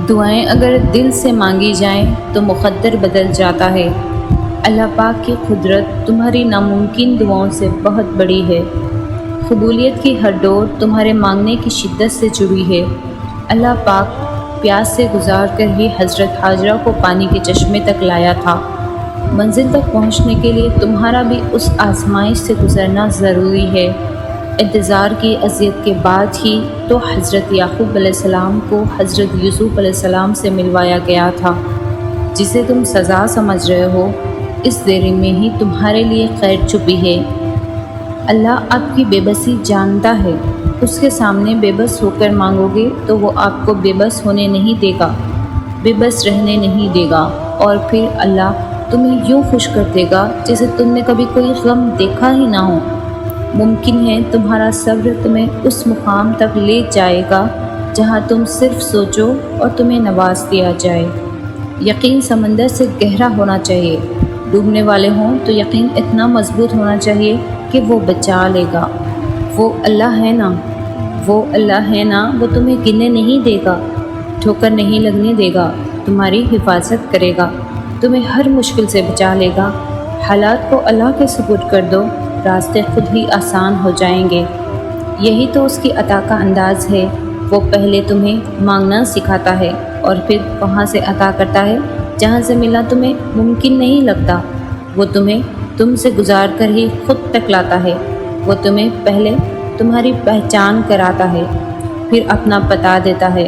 دعائیں اگر دل سے مانگی جائیں تو مقدر بدل جاتا ہے۔ اللہ پاک کی قدرت تمہاری ناممکن دعاؤں سے بہت بڑی ہے۔ قبولیت کی ہر ڈور تمہارے مانگنے کی شدت سے جڑی ہے۔ اللہ پاک پیاس سے گزار کر ہی حضرت حاجرہ کو پانی کے چشمے تک لایا تھا۔ منزل تک پہنچنے کے لیے تمہارا بھی اس آزمائش سے گزرنا ضروری ہے۔ انتظار کی اذیت کے بعد ہی تو حضرت یعقوب علیہ السلام کو حضرت یوسف علیہ السلام سے ملوایا گیا تھا۔ جسے تم سزا سمجھ رہے ہو، اس دیری میں ہی تمہارے لیے خیر چھپی ہے۔ اللہ آپ کی بے بسی جانتا ہے۔ اس کے سامنے بے بس ہو کر مانگو گے تو وہ آپ کو بے بس ہونے نہیں دے گا، بے بس رہنے نہیں دے گا، اور پھر اللہ تمہیں یوں خوش کر دے گا جیسے تم نے کبھی کوئی غم دیکھا ہی نہ ہو۔ ممکن ہے تمہارا صبر تمہیں اس مقام تک لے جائے گا جہاں تم صرف سوچو اور تمہیں نواز دیا جائے۔ یقین سمندر سے گہرا ہونا چاہیے۔ ڈوبنے والے ہوں تو یقین اتنا مضبوط ہونا چاہیے کہ وہ بچا لے گا۔ وہ اللہ ہے نا، وہ اللہ ہے نا، وہ تمہیں گرنے نہیں دے گا، ٹھوکر نہیں لگنے دے گا، تمہاری حفاظت کرے گا، تمہیں ہر مشکل سے بچا لے گا۔ حالات کو اللہ کے سپرد کر دو، راستے خود ہی آسان ہو جائیں گے۔ یہی تو اس کی عطا کا انداز ہے۔ وہ پہلے تمہیں مانگنا سکھاتا ہے اور پھر وہاں سے عطا کرتا ہے جہاں سے ملنا تمہیں ممکن نہیں لگتا۔ وہ تمہیں تم سے گزار کر ہی خود تک لاتا ہے۔ وہ تمہیں پہلے تمہاری پہچان کراتا ہے، پھر اپنا بتا دیتا ہے۔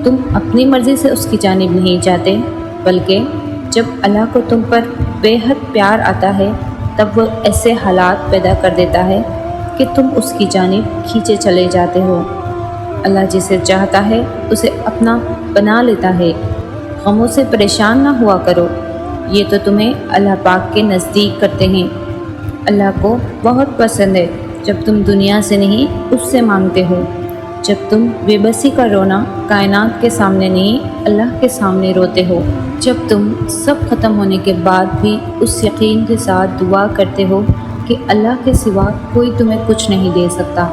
تم اپنی مرضی سے اس کی جانب نہیں جاتے، بلکہ جب اللہ کو تم پر بے حد پیار آتا ہے تب وہ ایسے حالات پیدا کر دیتا ہے کہ تم اس کی جانب کھینچے چلے جاتے ہو۔ اللہ جسے چاہتا ہے اسے اپنا بنا لیتا ہے۔ غموں سے پریشان نہ ہوا کرو، یہ تو تمہیں اللہ پاک کے نزدیک کرتے ہیں۔ اللہ کو بہت پسند ہے جب تم دنیا سے نہیں اس سے مانگتے ہو، جب تم بے بسی کا رونا کائنات کے سامنے نہیں اللہ کے سامنے روتے ہو، جب تم سب ختم ہونے کے بعد بھی اس یقین کے ساتھ دعا کرتے ہو کہ اللہ کے سوا کوئی تمہیں کچھ نہیں دے سکتا،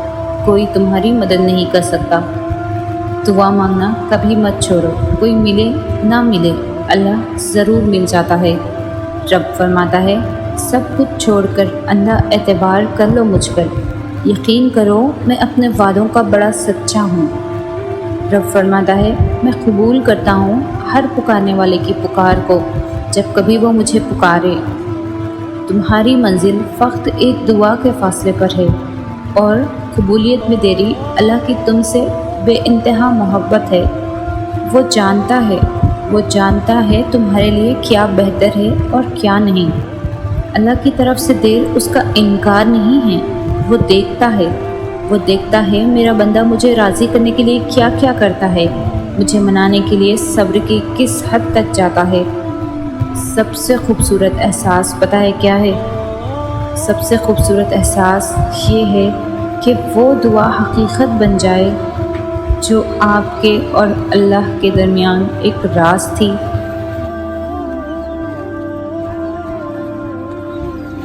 کوئی تمہاری مدد نہیں کر سکتا۔ دعا مانگنا کبھی مت چھوڑو، کوئی ملے نہ ملے اللہ ضرور مل جاتا ہے۔ رب فرماتا ہے، سب کچھ چھوڑ کر اندھا اعتبار کر لو مجھ پر، یقین کرو میں اپنے وعدوں کا بڑا سچا ہوں۔ رب فرماتا ہے، میں قبول کرتا ہوں ہر پکارنے والے کی پکار کو جب کبھی وہ مجھے پکارے۔ تمہاری منزل فقط ایک دعا کے فاصلے پر ہے، اور قبولیت میں دیری اللہ کی تم سے بے انتہا محبت ہے۔ وہ جانتا ہے تمہارے لیے کیا بہتر ہے اور کیا نہیں۔ اللہ کی طرف سے دیر اس کا انکار نہیں ہے۔ وہ دیکھتا ہے میرا بندہ مجھے راضی کرنے کے لیے کیا کیا کرتا ہے، مجھے منانے کے لیے صبر کی کس حد تک جاتا ہے۔ سب سے خوبصورت احساس پتہ ہے کیا ہے؟ سب سے خوبصورت احساس یہ ہے کہ وہ دعا حقیقت بن جائے جو آپ کے اور اللہ کے درمیان ایک راز تھی،